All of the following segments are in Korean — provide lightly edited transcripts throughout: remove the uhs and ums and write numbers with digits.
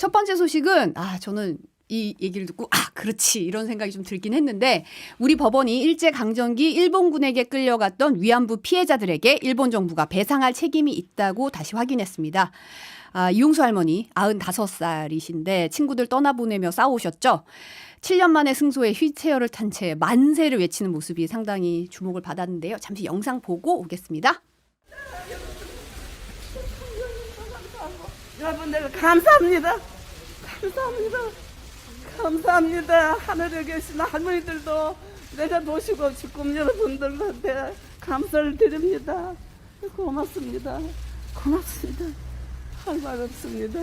첫 번째 소식은 저는 이 얘기를 듣고 그렇지 이런 생각이 좀 들긴 했는데 우리 법원이 일제강점기 일본군에게 끌려갔던 위안부 피해자들에게 일본 정부가 배상할 책임이 있다고 다시 확인했습니다. 이용수 할머니 95살이신데 친구들 떠나보내며 싸우셨죠. 7년 만에 승소해 휠체어를 탄 채 만세를 외치는 모습이 상당히 주목을 받았는데요. 잠시 영상 보고 오겠습니다. 여러분들 감사합니다. 감사합니다. 감사합니다. 하늘에 계신 할머니들도 내가 모시고 직금 여러분들한테 감사를 드립니다. 고맙습니다. 고맙습니다. 할 말 없습니다.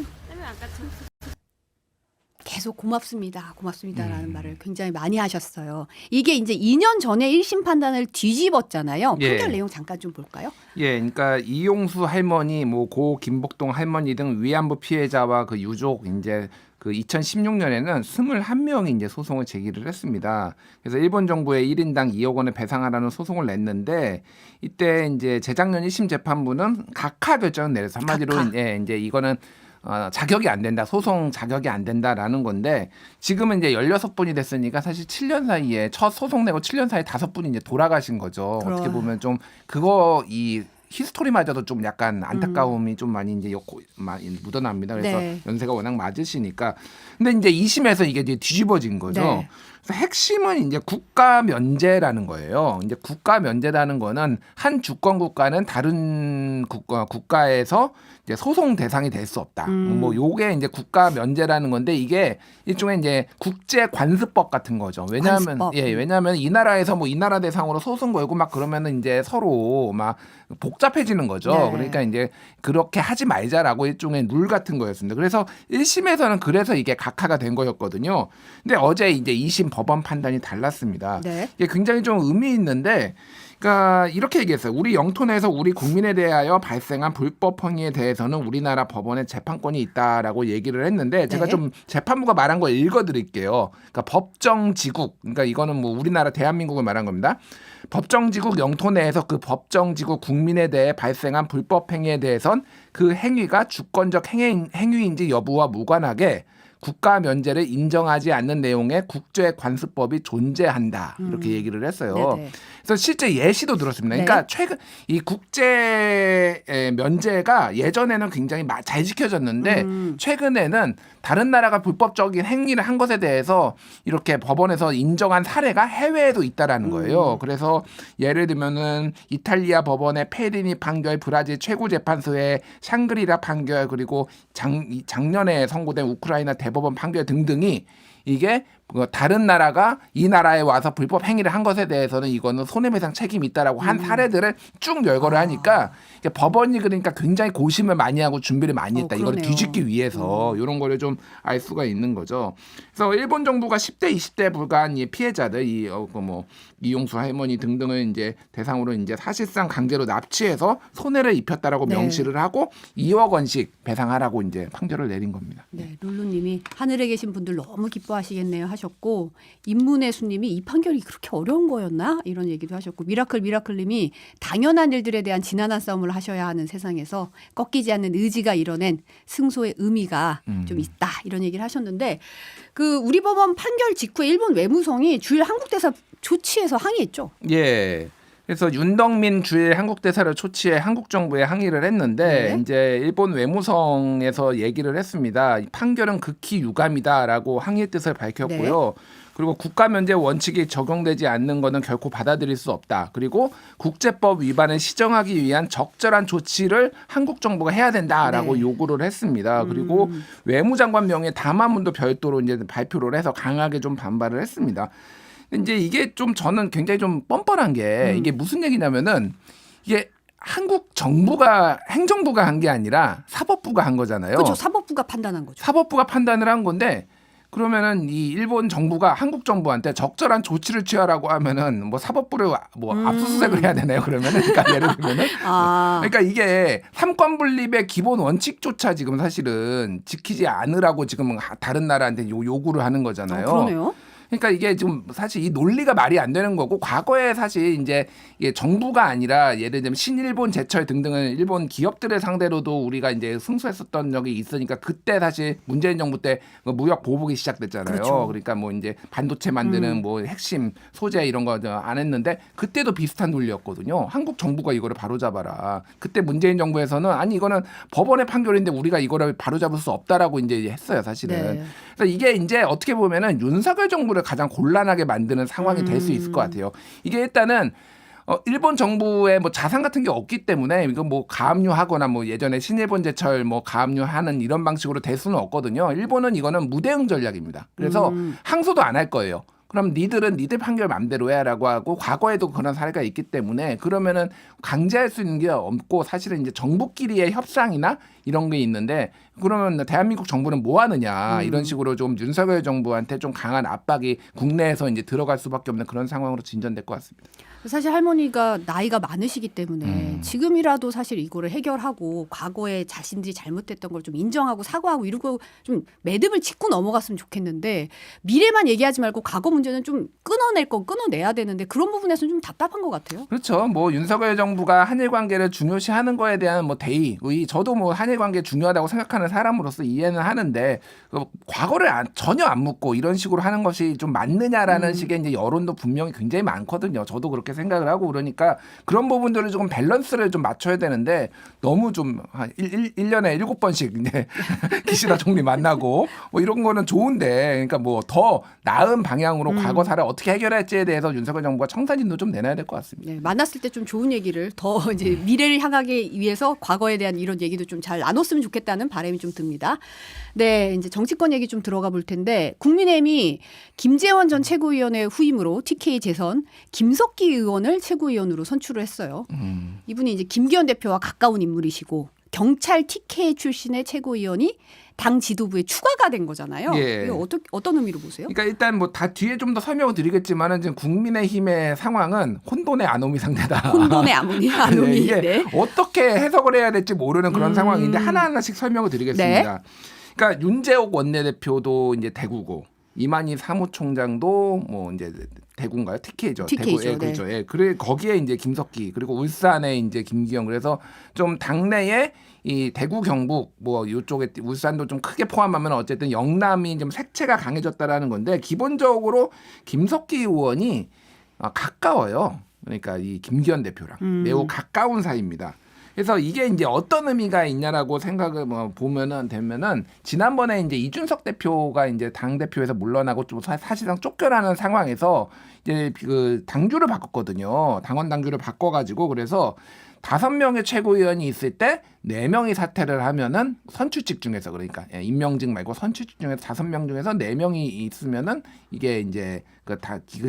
계속 고맙습니다라는 말을 굉장히 많이 하셨어요. 이게 이제 2년 전에 1심 판단을 뒤집었잖아요. 판결 내용 잠깐 좀 볼까요? 그러니까 이용수 할머니, 고 김복동 할머니 등 위안부 피해자와 그 유족 이제 그 2016년에는 21명이 이제 소송을 제기를 했습니다. 그래서 일본 정부에 1인당 2억 원을 배상하라는 소송을 냈는데 이때 이제 재작년 1심 재판부는 각하 결정을 내려서 한마디로 이제 이거는 자격이 안 된다. 소송 자격이 안 된다라는 건데 지금은 이제 16분이 됐으니까 사실 7년 사이에 첫 소송 내고 7년 사이에 5분이 이제 돌아가신 거죠. 어떻게 보면 좀 이 히스토리마저도 좀 약간 안타까움이 좀 많이 이제 많이 묻어납니다. 그래서 연세가 워낙 많으시니까. 근데 이제 2심에서 이게 이제 뒤집어진 거죠. 그래서 핵심은 이제 국가 면제라는 거예요. 이제 국가 면제라는 거는 한 주권 국가는 다른 국가에서 이제 소송 대상이 될 수 없다. 요게 이제 국가 면제라는 건데 이게 일종의 이제 국제 관습법 같은 거죠. 왜냐하면 이 나라에서 이 나라 대상으로 소송 걸고 막 그러면은 이제 서로 막 복잡해지는 거죠. 그러니까 이제 그렇게 하지 말자라고 일종의 룰 같은 거였습니다. 그래서 1심에서는 그래서 이게 각하가 된 거였거든요. 근데 어제 이제 2심 법원 판단이 달랐습니다. 이게 굉장히 좀 의미 있는데 그러니까 이렇게 얘기했어요. 우리 영토 내에서 우리 국민에 대하여 발생한 불법 행위에 대해서는 우리나라 법원에 재판권이 있다라고 얘기를 했는데 제가 좀 재판부가 말한 거 읽어드릴게요. 그러니까 법정지국, 그러니까 이거는 우리나라 대한민국을 말한 겁니다. 법정지국 영토 내에서 그 법정지국 국민에 대해 발생한 불법 행위에 대해선 그 행위가 주권적 행위인지 여부와 무관하게 국가 면제를 인정하지 않는 내용의 국제관습법이 존재한다. 이렇게 얘기를 했어요. 그래서 실제 예시도 들었습니다. 그러니까 최근 이 국제 면제가 예전에는 굉장히 잘 지켜졌는데 최근에는 다른 나라가 불법적인 행위를 한 것에 대해서 이렇게 법원에서 인정한 사례가 해외에도 있다라는 거예요. 그래서 예를 들면은 이탈리아 법원의 페리니 판결, 브라질 최고재판소의 샹그리라 판결, 그리고 작년에 선고된 우크라이나 대법원 판결 등등이 이게 다른 나라가 이 나라에 와서 불법 행위를 한 것에 대해서는 이거는 손해배상 책임이 있다라고 한 사례들을 쭉 열거를 하니까 법원이 그러니까 굉장히 고심을 많이 하고 준비를 많이 했다. 이걸 뒤집기 위해서 이런 거를 좀 알 수가 있는 거죠. 그래서 일본 정부가 10대, 20대 불과한 이 피해자들, 이용수 할머니 등등을 이제 대상으로 이제 사실상 강제로 납치해서 손해를 입혔다라고 명시를 하고 2억 원씩 배상하라고 이제 판결을 내린 겁니다. 룰루님이 하늘에 계신 분들 너무 기뻐하시겠네요 하셨고 임문혜 수님이 이 판결이 그렇게 어려운 거였나 이런 얘기도 하셨고 미라클님이 당연한 일들에 대한 지난한 싸움을 하셔야 하는 세상에서 꺾이지 않는 의지가 이뤄낸 승소의 의미가 좀 있다 이런 얘기를 하셨는데 그 우리 법원 판결 직후에 일본 외무성이 주일 한국 대사 조치해서 항의했죠. 그래서 윤덕민 주일 한국 대사를 초치해 한국 정부에 항의를 했는데 이제 일본 외무성에서 얘기를 했습니다. 이 판결은 극히 유감이다라고 항의의 뜻을 밝혔고요. 그리고 국가 면제 원칙이 적용되지 않는 것은 결코 받아들일 수 없다. 그리고 국제법 위반을 시정하기 위한 적절한 조치를 한국 정부가 해야 된다라고 요구를 했습니다. 그리고 외무장관 명의 담화문도 별도로 이제 발표를 해서 강하게 좀 반발을 했습니다. 이제 이게 좀 저는 굉장히 좀 뻔뻔한 게 이게 무슨 얘기냐면은 이게 한국 정부가 행정부가 한 게 아니라 사법부가 한 거잖아요. 그렇죠. 사법부가 판단한 거죠. 사법부가 판단을 한 건데 그러면은 이 일본 정부가 한국 정부한테 적절한 조치를 취하라고 하면은 사법부를 압수수색을 해야 되나요? 그러면은 그러니까 예를 들면은 그러니까 이게 삼권 분립의 기본 원칙조차 지금 사실은 지키지 않으라고 지금 다른 나라한테 요구를 하는 거잖아요. 그러네요. 그러니까 이게 좀 사실 이 논리가 말이 안 되는 거고 과거에 사실 이제 이게 정부가 아니라 예를 들면 신일본 제철 등등은 일본 기업들을 상대로도 우리가 이제 승소했었던 적이 있으니까 그때 사실 문재인 정부 때 무역 보복이 시작됐잖아요. 그렇죠. 그러니까 뭐 이제 반도체 만드는 뭐 핵심 소재 이런 거 안 했는데 그때도 비슷한 논리였거든요. 한국 정부가 이거를 바로잡아라. 그때 문재인 정부에서는 아니 이거는 법원의 판결인데 우리가 이거를 바로잡을 수 없다라고 이제 했어요, 사실은. 네. 그래서 이게 이제 어떻게 보면은 윤석열 정부를 가장 곤란하게 만드는 상황이 될 수 있을 것 같아요. 이게 일단은 일본 정부의 뭐 자산 같은 게 없기 때문에 이거 뭐 가압류하거나 뭐 예전에 신일본 제철 뭐 가압류하는 이런 방식으로 될 수는 없거든요. 일본은 이거는 무대응 전략입니다. 그래서 항소도 안 할 거예요. 그럼 니들은 니들 판결 맘대로 해라고 하고 과거에도 그런 사례가 있기 때문에 그러면은 강제할 수 있는 게 없고 사실은 이제 정부끼리의 협상이나 이런 게 있는데 그러면 대한민국 정부는 뭐 하느냐 이런 식으로 좀 윤석열 정부한테 좀 강한 압박이 국내에서 이제 들어갈 수밖에 없는 그런 상황으로 진전될 것 같습니다. 사실 할머니가 나이가 많으시기 때문에 지금이라도 사실 이거를 해결하고 과거에 자신들이 잘못했던 걸 좀 인정하고 사과하고 이러고 좀 매듭을 짚고 넘어갔으면 좋겠는데 미래만 얘기하지 말고 과거 문제는 좀 끊어낼 건 끊어내야 되는데 그런 부분에서는 좀 답답한 것 같아요. 그렇죠. 뭐 윤석열 정부가 한일 관계를 중요시하는 거에 대한 뭐 대의, 저도 뭐 한일 관계 중요하다고 생각하는 사람으로서 이해는 하는데 과거를 전혀 안 묻고 이런 식으로 하는 것이 좀 맞느냐라는 식의 이제 여론도 분명히 굉장히 많거든요. 저도 그렇게 생각을 하고 그러니까 그런 부분들을 조금 밸런스를 좀 맞춰야 되는데 너무 좀 한 1년에 7번씩 이제 기시다 총리 만나고 뭐 이런 거는 좋은데 그러니까 뭐 더 나은 방향으로 과거 사를 어떻게 해결할지에 대해서 윤석열 정부가 청사진도 좀 내놔야 될 것 같습니다. 네, 만났을 때 좀 좋은 얘기를 더 이제 미래를 향하기 위해서 과거에 대한 이런 얘기도 좀 잘 나눴으면 좋겠다는 바람이 좀 듭니다. 네, 이제 정치권 얘기 좀 들어가 볼 텐데 국민의힘이 김재원 전 최고위원의 후임으로 TK 재선 김석기 의원을 최고위원으로 선출을 했어요. 이분이 이제 김기현 대표와 가까운 인물이시고 경찰 TK 출신의 최고위원이 당 지도부에 추가가 된 거잖아요. 예. 이거 어떤 의미로 보세요? 그러니까 일단 뭐 다 뒤에 좀 더 설명을 드리겠지만은 지금 국민의힘의 상황은 혼돈의 아노미 상태다. 혼돈의 아노미. 네, 이게 네. 어떻게 해석을 해야 될지 모르는 그런 상황인데 하나하나씩 설명을 드리겠습니다. 그러니까 윤재옥 원내대표도 이제 대구고 이만희 사무총장도 뭐 이제 대구인가요? TK죠. TK죠. 대구, 예, 그렇죠. 예. 그래 거기에 이제 김석기 그리고 울산에 이제 김기현 그래서 좀 당내에 이 대구 경북 뭐 이쪽에 울산도 좀 크게 포함하면 어쨌든 영남이 좀 색채가 강해졌다라는 건데 기본적으로 김석기 의원이 가까워요. 그러니까 이 김기현 대표랑 매우 가까운 사이입니다. 그래서 이게 이제 어떤 의미가 있냐라고 생각을 보면은 되면은 지난번에 이제 이준석 대표가 이제 당 대표에서 물러나고 좀 사실상 쫓겨나는 상황에서 이제 그 당규를 바꿨거든요. 당원 당규를 바꿔가지고 그래서 5명의 최고위원이 있을 때 4명이 사퇴를 하면은 선출직 중에서 그러니까 임명직 말고 선출직 중에서 5명 중에서 4명이 있으면은 이게 이제 그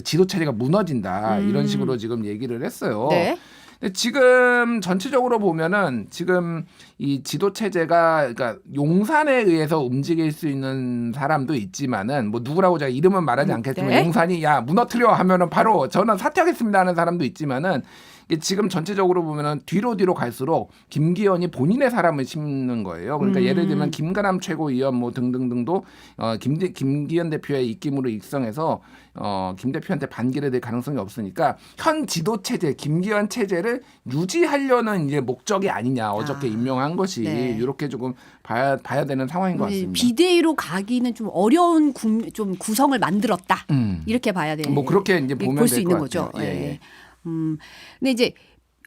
지도 체제가 무너진다 이런 식으로 지금 얘기를 했어요. 네. 근데 지금 전체적으로 보면은 지금 이 지도 체제가 그러니까 용산에 의해서 움직일 수 있는 사람도 있지만은 뭐 누구라고 제가 이름은 말하지 않겠지만 네. 용산이 야 무너뜨려 하면은 바로 저는 사퇴하겠습니다 하는 사람도 있지만은 지금 전체적으로 보면은 뒤로 갈수록 김기현이 본인의 사람을 심는 거예요. 그러니까 예를 들면 김가람 최고위원 뭐 등등등도 김기현 대표의 입김으로 입성해서 김 대표한테 반기를 될 가능성이 없으니까 현 지도 체제 김기현 체제를 유지하려는 이제 목적이 아니냐 어저께 임명한 것이 네. 이렇게 조금 봐야 되는 상황인 것 같습니다. 비대위로 가기는 좀 어려운 좀 구성을 만들었다 이렇게 봐야 돼. 뭐 그렇게 이제 보면 볼 수 될 있는 것 거죠. 같아요. 예. 근데 이제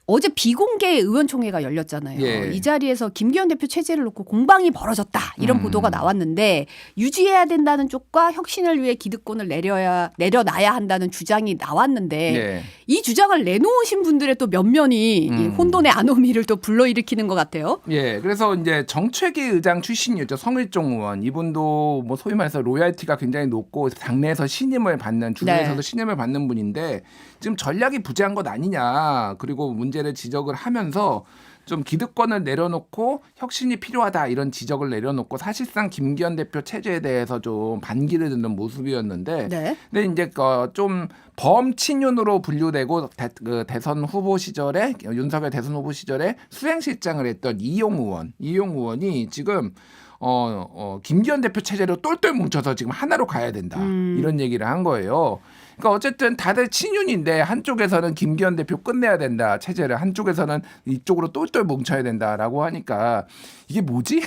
어제 비공개 의원총회가 열렸잖아요. 예. 이 자리에서 김기현 대표 체제를 놓고 공방이 벌어졌다 이런 보도가 나왔는데 유지해야 된다는 쪽과 혁신을 위해 기득권을 내려놔야 한다는 주장이 나왔는데 예. 이 주장을 내놓으신 분들의 또 면면이 이 혼돈의 아노미를 또 불러일으키는 것 같아요. 예, 그래서 이제 정책위 의장 출신이었죠. 성일종 의원. 이분도 뭐 소위 말해서 로열티가 굉장히 높고 당내에서 신임을 받는 주변에서도 네. 신임을 받는 분인데 지금 전략이 부재한 것 아니냐. 그리고 문제를 지적을 하면서 좀 기득권을 내려놓고 혁신이 필요하다 이런 지적을 내려놓고 사실상 김기현 대표 체제에 대해서 좀 반기를 듣는 모습이었는데 네. 근데 이제 좀 범친윤으로 분류되고 대선 후보 시절에 윤석열 대선 후보 시절에 수행실장을 했던 이용 의원이 지금 김기현 대표 체제로 똘똘 뭉쳐서 지금 하나로 가야 된다. 이런 얘기를 한 거예요. 그러니까 어쨌든 다들 친윤인데 한쪽에서는 김기현 대표 끝내야 된다 체제를, 한쪽에서는 이쪽으로 똘똘 뭉쳐야 된다라고 하니까 이게 뭐지?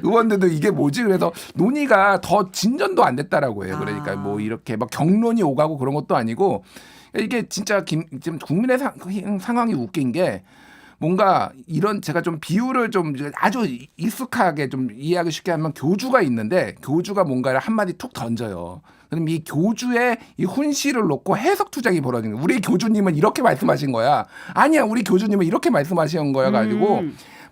의원들도 이게 뭐지? 그래서 논의가 더 진전도 안 됐다라고 해요. 그러니까 뭐 이렇게 막 경론이 오가고 그런 것도 아니고, 이게 진짜 지금 국민의 상황이 웃긴 게, 뭔가 이런 제가 좀 비유를 좀 아주 익숙하게 좀 이해하기 쉽게 하면, 교주가 있는데 교주가 뭔가를 한마디 툭 던져요. 그럼 이 교주의 이 훈시를 놓고 해석 투쟁이 벌어지는 거예요. 우리 교주님은 이렇게 말씀하신 거야. 아니야, 우리 교주님은 이렇게 말씀하신 거야 가지고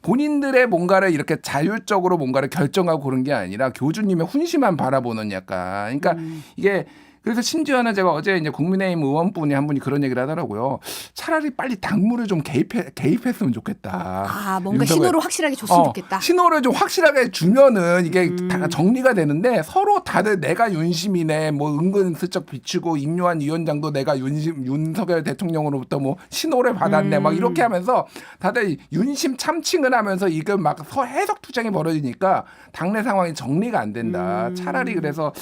본인들의 뭔가를 이렇게 자율적으로 뭔가를 결정하고 그런 게 아니라 교주님의 훈시만 바라보는 약간. 그러니까 이게, 그래서 심지어는 제가 어제 이제 국민의힘 의원분이 한 분이 그런 얘기를 하더라고요. 차라리 빨리 당무를 좀 개입했으면 좋겠다. 뭔가 신호를 확실하게 줬으면 좋겠다. 신호를 좀 확실하게 주면은 이게 다 정리가 되는데, 서로 다들 내가 윤심이네, 뭐 은근슬쩍 비추고, 임요한 위원장도 내가 윤석열 대통령으로부터 뭐 신호를 받았네, 막 이렇게 하면서 다들 윤심 참칭을 하면서 이거 막 해석 투쟁이 벌어지니까 당내 상황이 정리가 안 된다. 차라리 그래서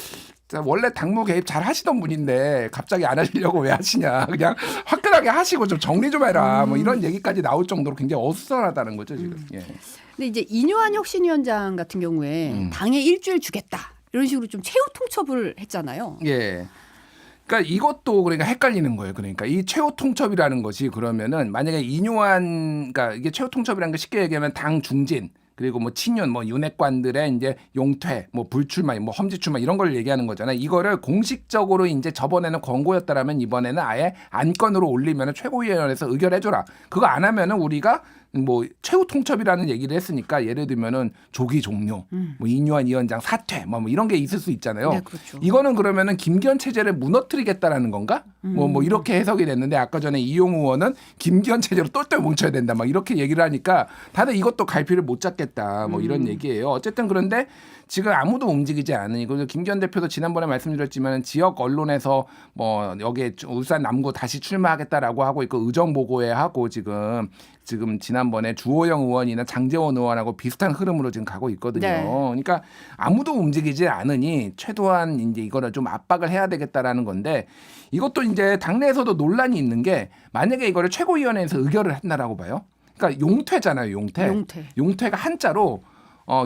원래 당무 개입 잘 하시던 분인데 갑자기 안 하시려고 왜 하시냐. 그냥 화끈하게 하시고 좀 정리 좀 해라. 뭐 이런 얘기까지 나올 정도로 굉장히 어수선하다는 거죠, 지금. 예. 근데 이제 이뇨한 혁신위원장 같은 경우에 당에 일주일 주겠다, 이런 식으로 좀 최후 통첩을 했잖아요. 예. 그러니까 이것도 그러니까 헷갈리는 거예요. 그러니까 이 최후 통첩이라는 것이, 그러면은 만약에 이뇨한, 그러니까 이게 최후 통첩이라는 게 쉽게 얘기하면 당 중진, 그리고 뭐 친윤, 뭐 윤핵관들의 이제 용퇴, 뭐 불출마, 뭐 험지 출마 이런 걸 얘기하는 거잖아요. 이거를 공식적으로 이제 저번에는 권고였다라면 이번에는 아예 안건으로 올리면은 최고위원회에서 의결해줘라. 그거 안 하면은 우리가 뭐 최후 통첩이라는 얘기를 했으니까, 예를 들면은 조기 종료, 뭐 이뇨한 위원장 사퇴, 뭐 이런 게 있을 수 있잖아요. 네, 그렇죠. 이거는 그러면은 김기현 체제를 무너뜨리겠다라는 건가? 뭐 이렇게 해석이 됐는데, 아까 전에 이용 의원은 김기현 체제로 똘똘 뭉쳐야 된다, 막 이렇게 얘기를 하니까 다들 이것도 갈피를 못 잡겠다, 뭐 이런 얘기예요. 어쨌든 그런데 지금 아무도 움직이지 않으니, 그리고 김기현 대표도 지난번에 말씀드렸지만 지역 언론에서 뭐 여기에 울산 남구 다시 출마하겠다라고 하고 있고, 의정 보고회 하고 지금 지난번에 주호영 의원이나 장제원 의원하고 비슷한 흐름으로 지금 가고 있거든요. 네. 그러니까 아무도 움직이지 않으니 최소한 이제 이거를 좀 압박을 해야 되겠다라는 건데, 이것도 이제 당내에서도 논란이 있는 게, 만약에 이거를 최고위원회에서 의결을 한다라고 봐요. 그러니까 용퇴잖아요, 용퇴가 한자로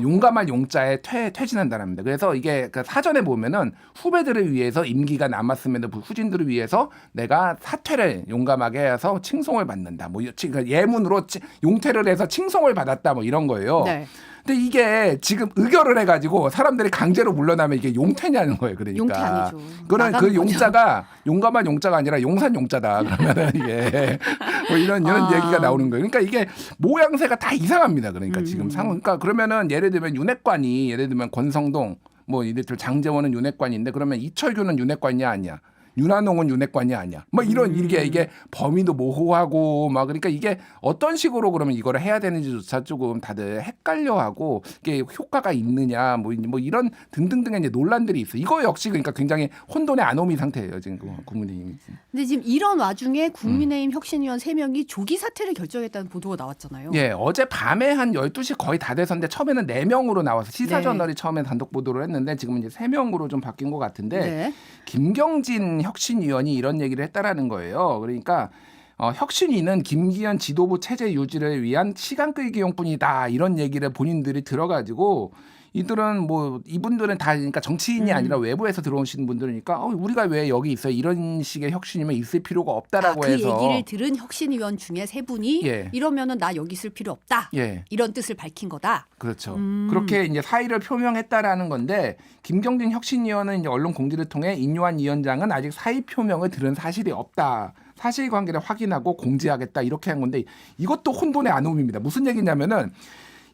용감할 용자에 퇴진한다랍니다. 그래서 이게 그 사전에 보면은 후배들을 위해서, 임기가 남았음에도 후진들을 위해서 내가 사퇴를 용감하게 해서 칭송을 받는다. 뭐 예문으로 용퇴를 해서 칭송을 받았다, 뭐 이런 거예요. 네. 근데 이게 지금 의결을 해가지고 사람들이 강제로 물러나면 이게 용퇴냐는 거예요. 그러니까 용퇴 아니죠. 그런 그 나가는 용자가 용감한 용자가 아니라 용산 용자다. 그러면은 이게 뭐 이런 얘기가 나오는 거예요. 그러니까 이게 모양새가 다 이상합니다. 그러니까 지금 상황. 그러니까 그러면은 예를 들면 윤핵관이, 예를 들면 권성동, 뭐 이들 장제원은 윤핵관인데, 그러면 이철규는 윤핵관이냐 아니야? 윤한홍은 윤핵관이 아니야. 뭐 이런 이게 범위도 모호하고 막, 그러니까 이게 어떤 식으로 그러면 이거를 해야 되는지조차 조금 다들 헷갈려하고, 이게 효과가 있느냐 뭐 이런 등등등의 이제 논란들이 있어. 이거 역시 그러니까 굉장히 혼돈의 아노미 상태예요, 지금 국민의힘이. 근데 지금 이런 와중에 국민의힘 혁신위원 3명이 조기 사퇴를 결정했다는 보도가 나왔잖아요. 예, 어제 밤에 한 12시 거의 다 돼서인데, 처음에는 4명으로 나와서 시사저널이 처음에 단독 보도를 했는데, 지금은 이제 3명으로 좀 바뀐 것 같은데, 네. 김경진 혁신위원이 이런 얘기를 했다라는 거예요. 그러니까 혁신위는 김기현 지도부 체제 유지를 위한 시간 끌기용뿐이다, 이런 얘기를 본인들이 들어가지고, 이분들은 다 그러니까 정치인이 아니라 외부에서 들어오신 분들이니까 우리가 왜 여기 있어요? 이런 식의 혁신이면 있을 필요가 없다라고 해서. 그 얘기를 들은 혁신위원 중에 3분이 이러면은 나 여기 있을 필요 없다. 이런 뜻을 밝힌 거다. 그렇죠. 그렇게 이제 사의를 표명했다라는 건데, 김경진 혁신위원은 이제 언론 공지를 통해 인요한 위원장은 아직 사의 표명을 들은 사실이 없다. 사실관계를 확인하고 공지하겠다, 이렇게 한 건데, 이것도 혼돈의 아놈입니다. 무슨 얘기냐면은,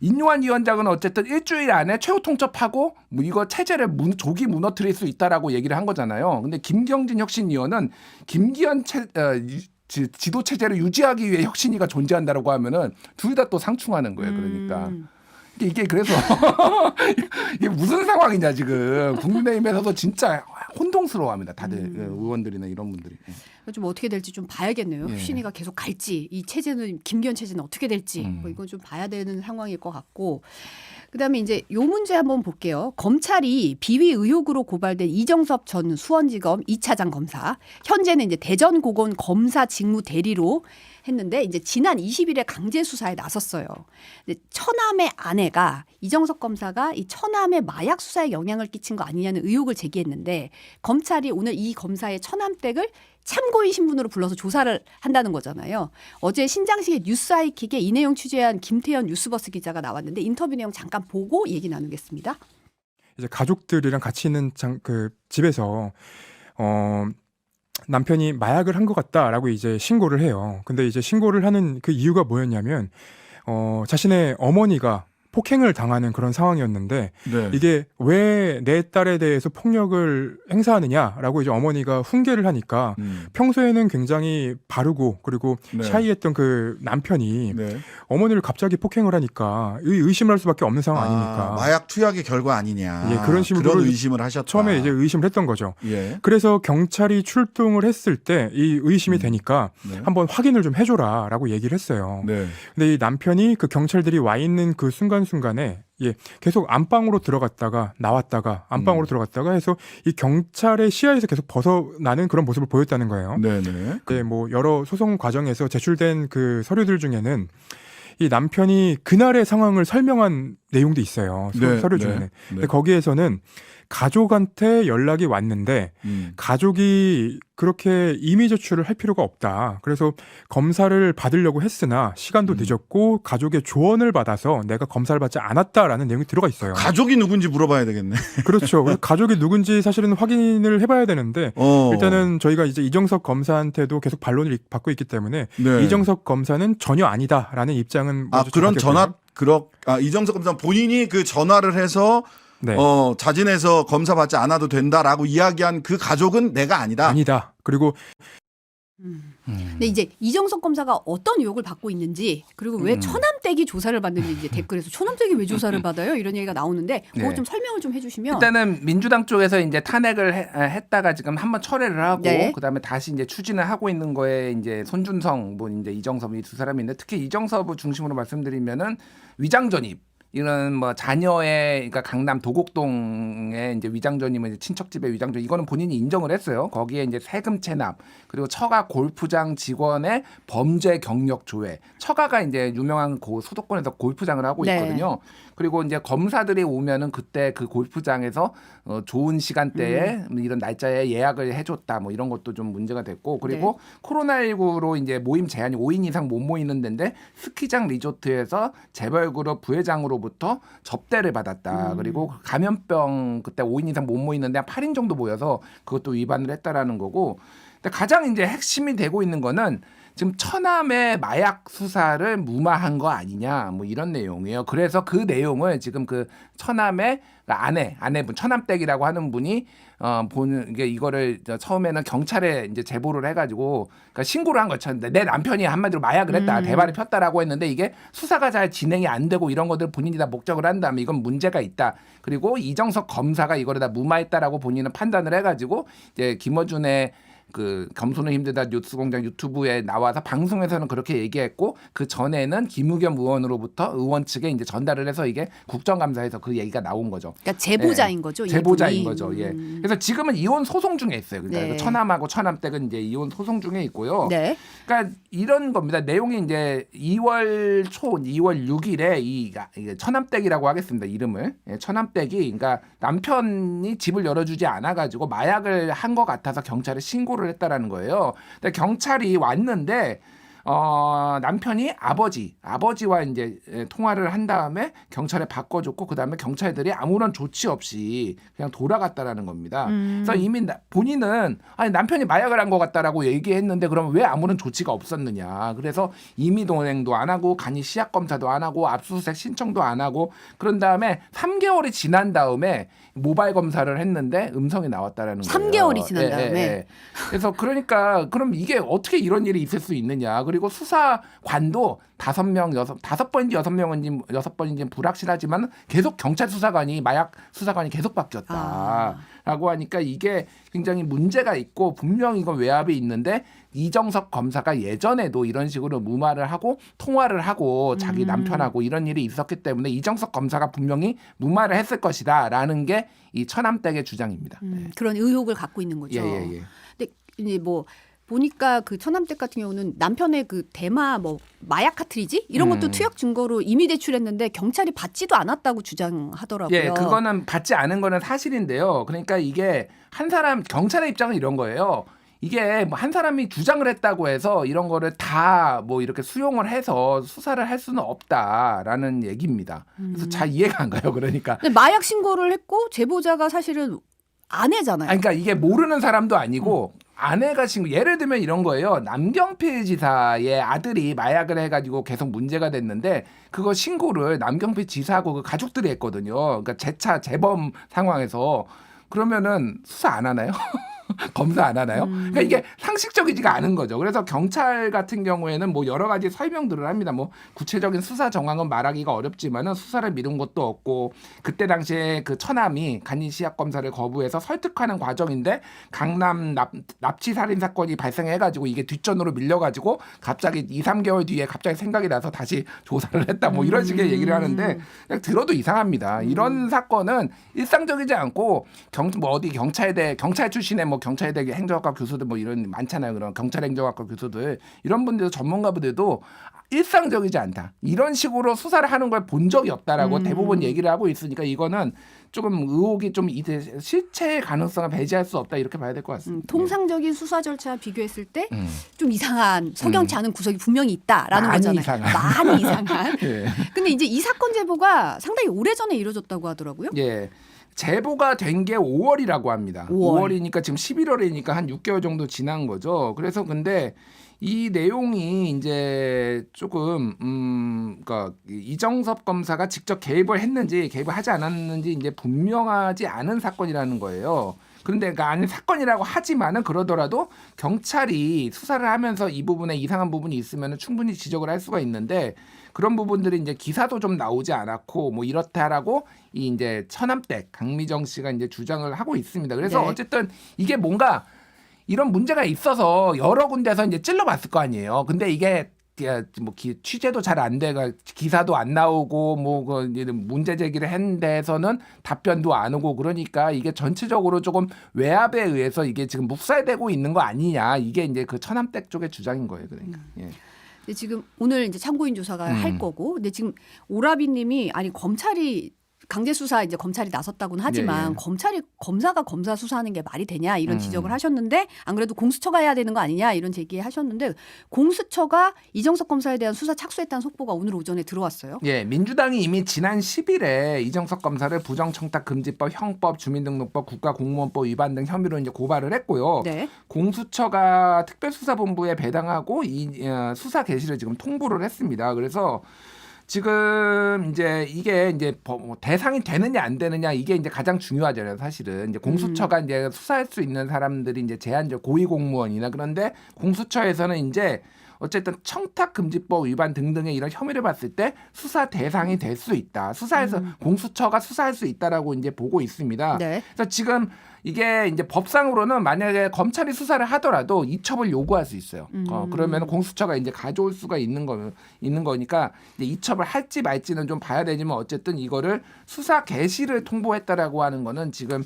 인요한 위원장은 어쨌든 일주일 안에 최후 통첩하고 뭐 이거 체제를 조기 무너뜨릴 수 있다라고 얘기를 한 거잖아요. 근데 김경진 혁신위원은 김기현 지도 체제를 유지하기 위해 혁신위가 존재한다라고 하면은 둘 다 또 상충하는 거예요. 그러니까. 이게 그래서 이게 무슨 상황이냐, 지금 국민의힘에서도 진짜 혼동스러워합니다. 다들 의원들이나 이런 분들이. 좀 어떻게 될지 좀 봐야겠네요. 혁신위가 계속 갈지, 이 체제는, 김기현 체제는 어떻게 될지, 뭐 이건 좀 봐야 되는 상황일 것 같고. 그다음에 이제 요 문제 한번 볼게요. 검찰이 비위 의혹으로 고발된 이정섭 전 수원지검 2차장 검사, 현재는 이제 대전고검 검사 직무 대리로 했는데 이제 지난 20일에 강제 수사에 나섰어요. 근데 처남의 아내가 이정섭 검사가 이 처남의 마약 수사에 영향을 끼친 거 아니냐는 의혹을 제기했는데 검찰이 오늘 이 검사의 처남댁을 참고인 신분으로 불러서 조사를 한다는 거잖아요. 어제 신장식의 뉴스아이킥에 이 내용 취재한 김태현 뉴스버스 기자가 나왔는데 인터뷰 내용 잠깐 보고 얘기 나누겠습니다. 이제 가족들이랑 같이 있는 그 집에서 남편이 마약을 한 것 같다라고 이제 신고를 해요. 근데 이제 신고를 하는 그 이유가 뭐였냐면 자신의 어머니가 폭행을 당하는 그런 상황이었는데 네. 이게 왜 내 딸에 대해서 폭력을 행사하느냐라고 이제 어머니가 훈계를 하니까 평소에는 굉장히 바르고 그리고 네. 샤이했던 그 남편이 네. 어머니를 갑자기 폭행을 하니까 의심을 할 수밖에 없는 상황 아닙니까? 마약 투약의 결과 아니냐. 예, 그런 식으로 그런 의심을 하셨다. 처음에 이제 의심을 했던 거죠. 예. 그래서 경찰이 출동을 했을 때 이 의심이 되니까 네. 한번 확인을 좀 해줘라라고 얘기를 했어요. 네. 근데 이 남편이 그 경찰들이 와 있는 그 순간순간에 계속 안방으로 들어갔다가 나왔다가 안방으로 들어갔다가 해서 이 경찰의 시야에서 계속 벗어나는 그런 모습을 보였다는 거예요. 네네. 네, 뭐 여러 소송 과정에서 제출된 그 서류들 중에는 이 남편이 그날의 상황을 설명한 내용도 있어요. 네, 서류 네, 중에는. 네. 근데 거기에서는 가족한테 연락이 왔는데 가족이 그렇게 임의 제출을 할 필요가 없다. 그래서 검사를 받으려고 했으나 시간도 늦었고 가족의 조언을 받아서 내가 검사를 받지 않았다라는 내용이 들어가 있어요. 가족이 누군지 물어봐야 되겠네. 그렇죠. 그래서 가족이 누군지 사실은 확인을 해봐야 되는데 일단은 저희가 이제 이정석 검사한테도 계속 반론을 받고 있기 때문에 네. 이정석 검사는 전혀 아니다라는 입장은 그런 이정석 검사 본인이 그 전화를 해서 네. 자진해서 검사 받지 않아도 된다라고 이야기한 그 가족은 내가 아니다. 아니다. 그리고 근데 이제 이정석 검사가 어떤 의혹을 받고 있는지 그리고 왜 처남댁이 조사를 받는지 이제 댓글에서 처남댁이 왜 조사를 받아요? 이런 얘기가 나오는데 그거 네. 좀 설명을 좀 해주시면. 일단은 민주당 쪽에서 이제 탄핵을 했다가 지금 한번 철회를 하고 네. 그다음에 다시 이제 추진을 하고 있는 거에 이제 손준성 뭐 이제 이정섭 이 두 사람이 있는데 특히 이정섭을 중심으로 말씀드리면은 위장 전입 이런 뭐 자녀의 그러니까 강남 도곡동에 이제 위장 전입은 이제 친척집의 위장 전입 이거는 본인이 인정을 했어요. 거기에 이제 세금 체납 그리고 처가 골프장 직원의 범죄 경력 조회. 처가가 이제 유명한 수도권에서 골프장을 하고 있거든요. 네. 그리고 이제 검사들이 오면은 그때 그 골프장에서 좋은 시간대에 이런 날짜에 예약을 해줬다 뭐 이런 것도 좀 문제가 됐고 그리고 네. 코로나19로 이제 모임 제한이 5인 이상 못 모이는 데인데 스키장 리조트에서 재벌그룹 부회장으로부터 접대를 받았다. 그리고 감염병 그때 5인 이상 못 모이는데 한 8인 정도 모여서 그것도 위반을 했다라는 거고 근데 가장 이제 핵심이 되고 있는 거는 지금 처남의 마약 수사를 무마한 거 아니냐 뭐 이런 내용이에요. 그래서 그 내용을 지금 그 처남의 아내분 처남댁이라고 하는 분이 보는 게 이거를 처음에는 경찰에 이제 제보를 해가지고 그러니까 신고를 한 거죠. 내 남편이 한마디로 마약을 했다 대발이 폈다라고 했는데 이게 수사가 잘 진행이 안 되고 이런 것들 본인이 다 목적을 한다면 이건 문제가 있다. 그리고 이정석 검사가 이거를 다 무마했다라고 본인은 판단을 해가지고 이제 김어준의 그 겸손은 힘들다 뉴스공장 유튜브에 나와서 방송에서는 그렇게 얘기했고 그 전에는 김우겸 의원으로부터 의원 측에 이제 전달을 해서 이게 국정감사에서 그 얘기가 나온 거죠. 그러니까 제보자인 거죠. 제보자인 거죠. 예. 그래서 지금은 이혼 소송 중에 있어요. 그러니까 네. 처남하고 처남댁은 이제 이혼 소송 중에 있고요. 네. 그러니까 이런 겁니다. 내용이 이제 2월 6일에 이 처남댁이라고 하겠습니다. 이름을 처남댁이 그러니까 남편이 집을 열어주지 않아가지고 마약을 한 것 같아서 경찰에 신고를 했다라는 거예요. 근데 경찰이 왔는데 남편이 아버지와 이제 통화를 한 다음에 경찰에 바꿔줬고 그 다음에 경찰들이 아무런 조치 없이 그냥 돌아갔다라는 겁니다. 그래서 이미 본인은 아니 남편이 마약을 한 것 같다라고 얘기했는데 그러면 왜 아무런 조치가 없었느냐. 그래서 임의 동행도 안 하고 간이 시약 검사도 안 하고 압수수색 신청도 안 하고 그런 다음에 3개월이 지난 다음에 모바일 검사를 했는데 음성이 나왔다라는 거예요. 3개월이 지난 다음에. 그래서 그러니까 그럼 이게 어떻게 이런 일이 있을 수 있느냐. 그리고 수사관도 5번인지 6번인지 불확실하지만 계속 경찰 수사관이 마약 수사관이 계속 바뀌었다라고 하니까 이게 굉장히 문제가 있고 분명히 이건 외압이 있는데 이정석 검사가 예전에도 이런 식으로 무마를 하고 통화를 하고 자기 남편하고 이런 일이 있었기 때문에 이정석 검사가 분명히 무마를 했을 것이다라는 게 이 처남댁의 주장입니다. 그런 의혹을 갖고 있는 거죠. 예. 근데 이제 뭐 보니까 그 처남댁 같은 경우는 남편의 그 대마 뭐 마약 카트리지 이런 것도 투약 증거로 이미 대출했는데 경찰이 받지도 않았다고 주장하더라고요. 예, 그거는 받지 않은 거는 사실인데요. 그러니까 이게 한 사람 경찰의 입장은 이런 거예요. 이게 뭐 한 사람이 주장을 했다고 해서 이런 거를 다 뭐 이렇게 수용을 해서 수사를 할 수는 없다라는 얘기입니다. 그래서 잘 이해가 안 가요. 그러니까. 근데 마약 신고를 했고 제보자가 사실은 아내잖아요. 아니, 그러니까 이게 모르는 사람도 아니고 아내가 신고 예를 들면 이런 거예요. 남경필 지사의 아들이 마약을 해가지고 계속 문제가 됐는데 그거 신고를 남경필 지사하고 그 가족들이 했거든요. 그러니까 재차 재범 상황에서 그러면은 수사 안 하나요? 검사 안 하나요? 그러니까 이게 상식적이지가 않은 거죠. 그래서 경찰 같은 경우에는 뭐 여러 가지 설명들을 합니다. 뭐 구체적인 수사 정황은 말하기가 어렵지만은 수사를 미룬 것도 없고 그때 당시에 그 처남이 간이 시약 검사를 거부해서 설득하는 과정인데 강남 납치 살인 사건이 발생해가지고 이게 뒷전으로 밀려가지고 갑자기 2, 3개월 뒤에 갑자기 생각이 나서 다시 조사를 했다. 뭐 이런 식의 얘기를 하는데 그냥 들어도 이상합니다. 이런 사건은 일상적이지 않고 어디 경찰 출신의 뭐 경찰대 행정학과 교수들 뭐 이런 많잖아요. 그런 경찰 행정학과 교수들 이런 분들도 전문가분들도 일상적이지 않다. 이런 식으로 수사를 하는 걸 본 적이 없다라고 대부분 얘기를 하고 있으니까 이거는 조금 의혹이 좀 실체의 가능성을 배제할 수 없다 이렇게 봐야 될 것 같습니다. 통상적인 수사 절차와 비교했을 때 좀 이상한 석연치 않은 구석이 분명히 있다라는 많이 거잖아요. 이상한. 많이 이상한. 예. 근데 이제 이 사건 제보가 상당히 오래전에 이루어졌다고 하더라고요. 예. 제보가 된 게 5월이라고 합니다. 5월이니까 지금 11월이니까 한 6개월 정도 지난 거죠. 그래서 근데 이 내용이 이제 조금 그러니까 이정섭 검사가 직접 개입을 했는지 개입을 하지 않았는지 이제 분명하지 않은 사건이라는 거예요. 그런데 그러니까 아니 사건이라고 하지만은 그러더라도 경찰이 수사를 하면서 이 부분에 이상한 부분이 있으면 충분히 지적을 할 수가 있는데 그런 부분들이 이제 기사도 좀 나오지 않았고 뭐 이렇다라고 이 이제 처남댁 강미정 씨가 이제 주장을 하고 있습니다. 그래서 네. 어쨌든 이게 뭔가 이런 문제가 있어서 여러 군데서 이제 찔러봤을 거 아니에요. 근데 이게 뭐 취재도 잘 안 돼가 기사도 안 나오고 뭐 그 문제 제기를 한 데에서는 답변도 안 오고 그러니까 이게 전체적으로 조금 외압에 의해서 이게 지금 묵살되고 있는 거 아니냐 이게 이제 그 처남댁 쪽의 주장인 거예요. 그러니까. 예. 근데 지금 오늘 이제 참고인 조사가 할 거고, 근데 지금 오라비님이 아니 검찰이 강제 수사 이제 검찰이 나섰다고는 하지만 예. 검사가 검사 수사하는 게 말이 되냐 이런 지적을 하셨는데 안 그래도 공수처가 해야 되는 거 아니냐 이런 제기하셨는데 공수처가 이정석 검사에 대한 수사 착수했다는 속보가 오늘 오전에 들어왔어요. 예, 민주당이 이미 지난 10일에 이정석 검사를 부정청탁금지법, 형법, 주민등록법, 국가공무원법 위반 등 혐의로 이제 고발을 했고요. 네. 공수처가 특별수사본부에 배당하고 이 수사 개시를 지금 통보를 했습니다. 그래서 지금 이제 이게 이제 대상이 되느냐 안 되느냐 이게 이제 가장 중요하잖아요. 사실은 이제 공수처가 이제 수사할 수 있는 사람들이 이제 제한적 고위공무원이나 그런데 공수처에서는 이제 어쨌든 청탁금지법 위반 등등의 이런 혐의를 봤을 때 수사 대상이 될 수 있다. 수사해서 공수처가 수사할 수 있다라고 이제 보고 있습니다. 네. 그래서 지금 이게 이제 법상으로는 만약에 검찰이 수사를 하더라도 이첩을 요구할 수 있어요. 그러면 공수처가 이제 가져올 수가 있는 거니까 이제 이첩을 할지 말지는 좀 봐야 되지만 어쨌든 이거를 수사 개시를 통보했다라고 하는 거는 지금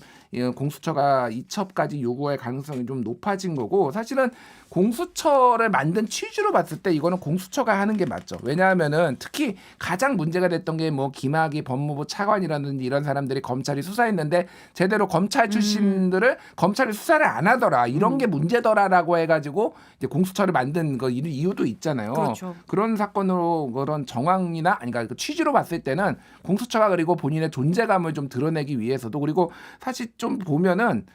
공수처가 이첩까지 요구할 가능성이 좀 높아진 거고 사실은 공수처를 만든 취지로 봤을 때 이거는 공수처가 하는 게 맞죠. 왜냐하면은 특히 가장 문제가 됐던 게 뭐 김학의 법무부 차관이라든지 이런 사람들이 검찰이 수사했는데 제대로 검찰 출신들을 검찰이 수사를 안 하더라. 이런 게 문제더라라고 해가지고 이제 공수처를 만든 그 이유도 있잖아요. 그렇죠. 그런 사건으로 그런 정황이나 아니 그러니까 그 취지로 봤을 때는 공수처가 그리고 본인의 존재감을 좀 드러내기 위해서도 그리고 사실 좀 보면은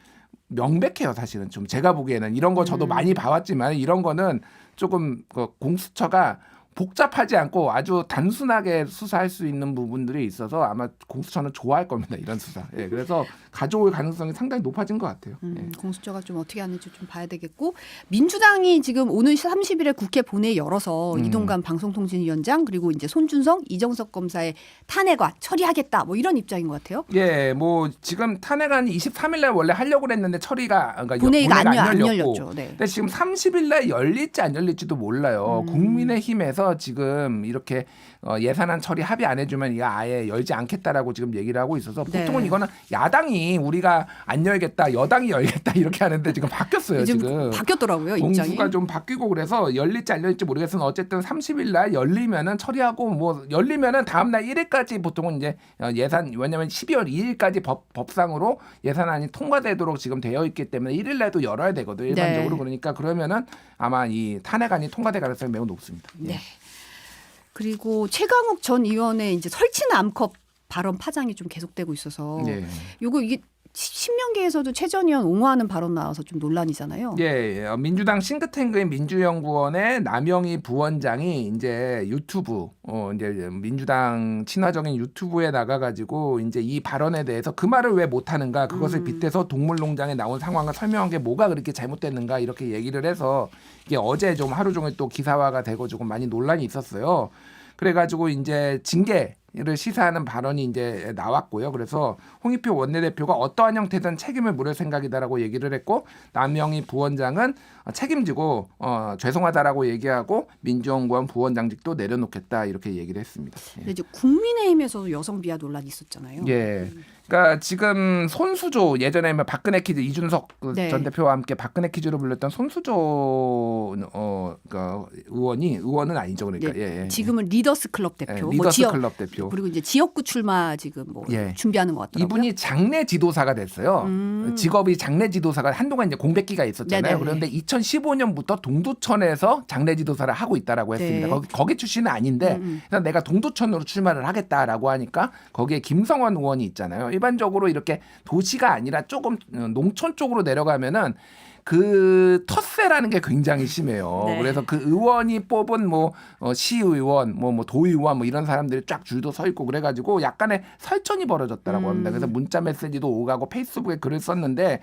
명백해요. 사실은 좀 제가 보기에는 이런 거 저도 많이 봐왔지만 이런 거는 조금 그 공수처가 복잡하지 않고 아주 단순하게 수사할 수 있는 부분들이 있어서 아마 공수처는 좋아할 겁니다. 이런 수사. 예, 그래서 가져올 가능성이 상당히 높아진 것 같아요. 예. 공수처가 좀 어떻게 하는지 좀 봐야 되겠고 민주당이 지금 오늘 30일에 국회 본회의 열어서 이동관 방송통신위원장 그리고 이제 손준성, 이정석 검사의 탄핵안 처리하겠다 뭐 이런 입장인 것 같아요. 예, 뭐 지금 탄핵안이 23일날 원래 하려고 그랬는데 처리가 그러니까 본회의가 안 열렸고. 열렸죠. 네. 근데 지금 30일날 열릴지 안 열릴지도 몰라요. 국민의힘에서 지금 이렇게 예산안 처리 합의 안 해주면 이거 아예 열지 않겠다라고 지금 얘기를 하고 있어서 보통은 네. 이거는 야당이 우리가 안 열겠다, 여당이 열겠다 이렇게 하는데 지금 바뀌었어요. 지금 바뀌었더라고요 입장이. 공수가 좀 바뀌고 그래서 열릴지 안 열릴지 모르겠으나 어쨌든 30일날 열리면은 처리하고 뭐 열리면은 다음날 1일까지 보통은 이제 예산 왜냐면 12월 2일까지 법상으로 예산안이 통과되도록 지금 되어 있기 때문에 1일날도 열어야 되거든요. 일반적으로 네. 그러니까 그러면은 아마 이 탄핵안이 통과될 가능성이 매우 높습니다. 네. 그리고 최강욱 전 의원의 이제 설치는 암컷 발언 파장이 좀 계속되고 있어서 예. 요거 이게 신명계에서도 최 전 의원 옹호하는 발언 나와서 좀 논란이잖아요. 예, 민주당 싱크탱크인 민주연구원의 남영희 부원장이 이제 유튜브, 이제 민주당 친화적인 유튜브에 나가가지고 이제 이 발언에 대해서 그 말을 왜 못하는가, 그것을 빗대서 동물농장에 나온 상황을 설명한 게 뭐가 그렇게 잘못됐는가 이렇게 얘기를 해서 이게 어제 좀 하루 종일 또 기사화가 되고 조금 많이 논란이 있었어요. 그래가지고 이제 징계를 시사하는 발언이 이제 나왔고요. 그래서 홍익표 원내대표가 어떠한 형태든 책임을 물을 생각이다라고 얘기를 했고 남영희 부원장은 책임지고 죄송하다라고 얘기하고 민주연구원 부원장직도 내려놓겠다 이렇게 얘기를 했습니다. 예. 근데 이제 국민의힘에서도 여성 비하 논란이 있었잖아요. 예. 그러니까 지금 손수조 예전에 박근혜 퀴즈 이준석 네. 전 대표와 함께 박근혜 퀴즈로 불렸던 손수조 그러니까 의원은 아니죠. 그러니까 네. 예. 지금은 리더스 클럽 대표, 예, 뭐 리더스 지역 클럽 대표. 그리고 이제 지역구 출마 지금 뭐 예. 준비하는 것 같더라고요. 이분이 장례 지도사가 됐어요. 직업이 장례 지도사가 한동안 이제 공백기가 있었잖아요. 네네네. 그런데 2015년부터 동두천에서 장례 지도사를 하고 있다라고 했습니다. 네. 거기 출신은 아닌데 그래서 내가 동두천으로 출마를 하겠다라고 하니까 거기에 김성원 의원이 있잖아요. 일반적으로 이렇게 도시가 아니라 조금 농촌 쪽으로 내려가면은 그 텃세라는 게 굉장히 심해요. 네. 그래서 그 의원이 뽑은 뭐 시의원, 뭐 도의원 뭐 이런 사람들이 쫙 줄도 서 있고 그래가지고 약간의 설전이 벌어졌다라고 합니다. 그래서 문자 메시지도 오가고 페이스북에 글을 썼는데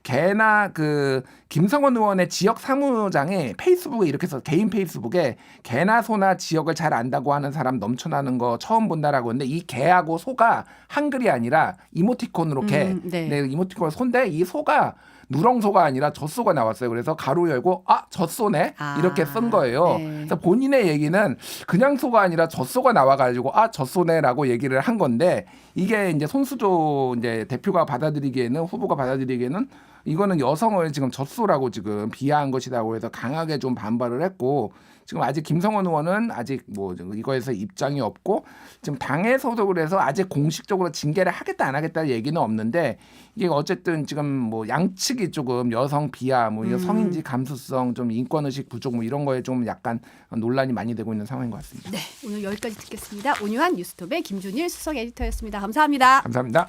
개나 그 김성원 의원의 지역 사무장에 페이스북에 이렇게 써 개인 페이스북에 개나 소나 지역을 잘 안다고 하는 사람 넘쳐나는 거 처음 본다라고 했는데 이 개하고 소가 한글이 아니라 이모티콘으로 개, 네. 네, 이모티콘 소인데 이 소가 누렁소가 아니라 젖소가 나왔어요. 그래서 가로 열고 젖소네 이렇게 쓴 거예요. 네. 그래서 본인의 얘기는 그냥 소가 아니라 젖소가 나와가지고 젖소네라고 얘기를 한 건데 이게 이제 손수조 이제 대표가 받아들이기에는 후보가 받아들이기에는 이거는 여성을 지금 젖소라고 지금 비하한 것이라고 해서 강하게 좀 반발을 했고 지금 아직 김성원 의원은 아직 뭐 이거에서 입장이 없고 지금 당에서도 그래서 아직 공식적으로 징계를 하겠다 안 하겠다 얘기는 없는데 이게 어쨌든 지금 뭐 양측이 조금 여성 비하 뭐 성인지 감수성 좀 인권의식 부족 뭐 이런 거에 좀 약간 논란이 많이 되고 있는 상황인 것 같습니다. 네, 오늘 여기까지 듣겠습니다. 온유한 뉴스톱의 김준일 수석 에디터였습니다. 감사합니다. 감사합니다.